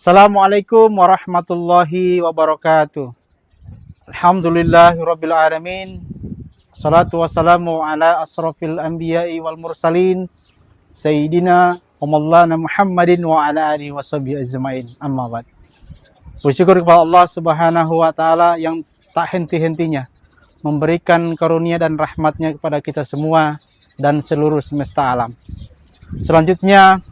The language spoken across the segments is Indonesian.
Assalamualaikum warahmatullahi wabarakatuh. Alhamdulillahirabbil alamin. Salatu wassalamu ala asrofil anbiya'i wal mursalin Sayyidina wa maulana Muhammadin wa ala alihi washabihi ajma'in. Amma ba'd. Bersyukur kepada Allah Subhanahu wa taala yang tak henti-hentinya memberikan karunia dan rahmatnya kepada kita semua dan seluruh semesta alam. Selanjutnya,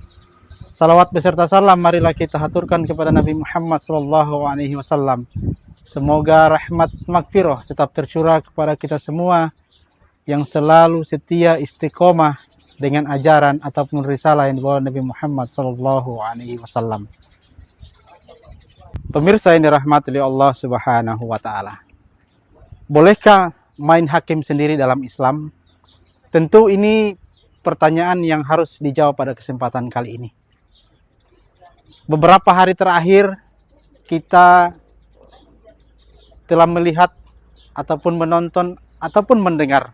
salawat beserta salam marilah kita haturkan kepada Nabi Muhammad SAW. Semoga rahmat magfirah tetap tercurah kepada kita semua yang selalu setia istiqomah dengan ajaran ataupun risalah yang dibawa Nabi Muhammad SAW. Pemirsa yang dirahmati oleh Allah Subhanahu wa taala. Bolehkah main hakim sendiri dalam Islam? Tentu ini pertanyaan yang harus dijawab pada kesempatan kali ini. Beberapa hari terakhir kita telah melihat ataupun menonton ataupun mendengar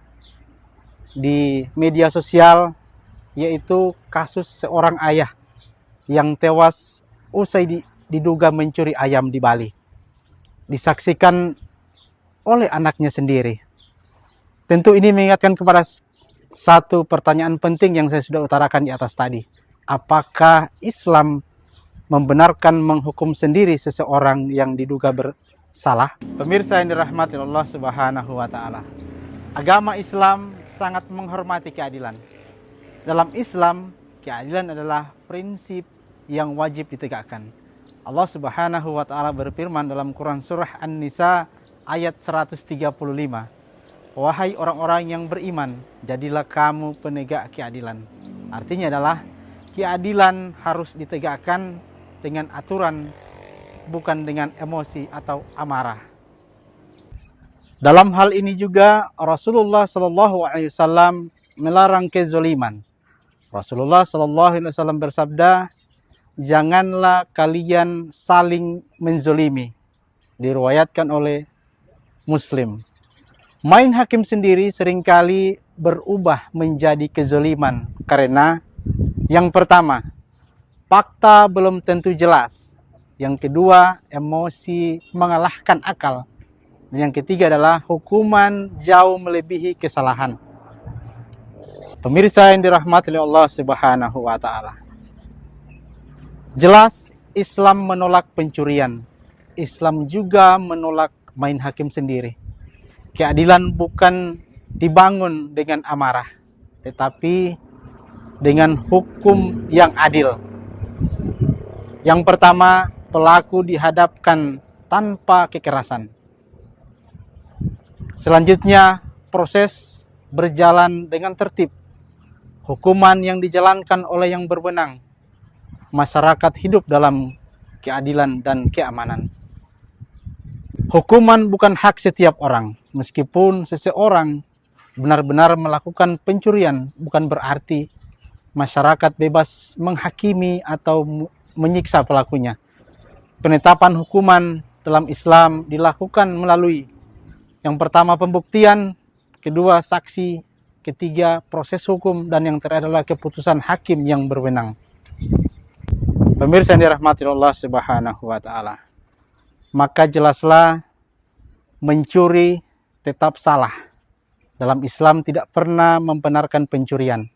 di media sosial, yaitu kasus seorang ayah yang tewas usai diduga mencuri ayam di Bali. Disaksikan oleh anaknya sendiri. Tentu ini mengingatkan kepada satu pertanyaan penting yang saya sudah utarakan di atas tadi. Apakah Islam membenarkan menghukum sendiri seseorang yang diduga bersalah? Pemirsa yang dirahmati Allah Subhanahu wa taala. Agama Islam sangat menghormati keadilan. Dalam Islam, keadilan adalah prinsip yang wajib ditegakkan. Allah Subhanahu wa taala berfirman dalam Quran surah An-Nisa ayat 135. Wahai orang-orang yang beriman, jadilah kamu penegak keadilan. Artinya adalah keadilan harus ditegakkan dengan aturan, bukan dengan emosi atau amarah. Dalam hal ini juga Rasulullah SAW melarang kezaliman. Rasulullah SAW bersabda, janganlah kalian saling menzalimi. Diriwayatkan oleh Muslim. Main hakim sendiri seringkali berubah menjadi kezaliman karena yang pertama, fakta belum tentu jelas. Yang kedua, emosi mengalahkan akal. Dan yang ketiga adalah hukuman jauh melebihi kesalahan. Pemirsa yang dirahmati oleh Allah Subhanahu wa taala. Jelas Islam menolak pencurian. Islam juga menolak main hakim sendiri. Keadilan bukan dibangun dengan amarah, tetapi dengan hukum yang adil. Yang pertama, pelaku dihadapkan tanpa kekerasan. Selanjutnya, proses berjalan dengan tertib. Hukuman yang dijalankan oleh yang berwenang. Masyarakat hidup dalam keadilan dan keamanan. Hukuman bukan hak setiap orang. Meskipun seseorang benar-benar melakukan pencurian, bukan berarti masyarakat bebas menghakimi atau menyiksa pelakunya. Penetapan hukuman dalam Islam dilakukan melalui yang pertama pembuktian, kedua saksi, ketiga proses hukum, dan yang terakhir adalah keputusan hakim yang berwenang. Pemirsa yang dirahmati Allah Subhanahu wa taala. Maka jelaslah mencuri tetap salah. Dalam Islam tidak pernah membenarkan pencurian.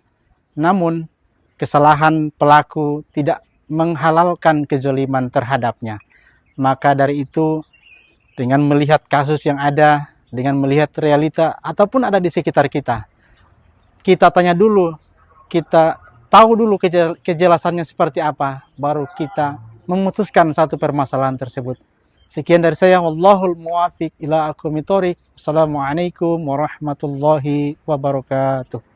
Namun kesalahan pelaku tidak menghalalkan kezaliman terhadapnya. Maka dari itu, dengan melihat kasus yang ada, dengan melihat realita ataupun ada di sekitar kita, kita tanya dulu, kita tahu dulu kejelasannya seperti apa, baru kita memutuskan satu permasalahan tersebut. Sekian dari saya, wallahul muwafiq ila aqwamit thoriq. Assalamualaikum warahmatullahi wabarakatuh.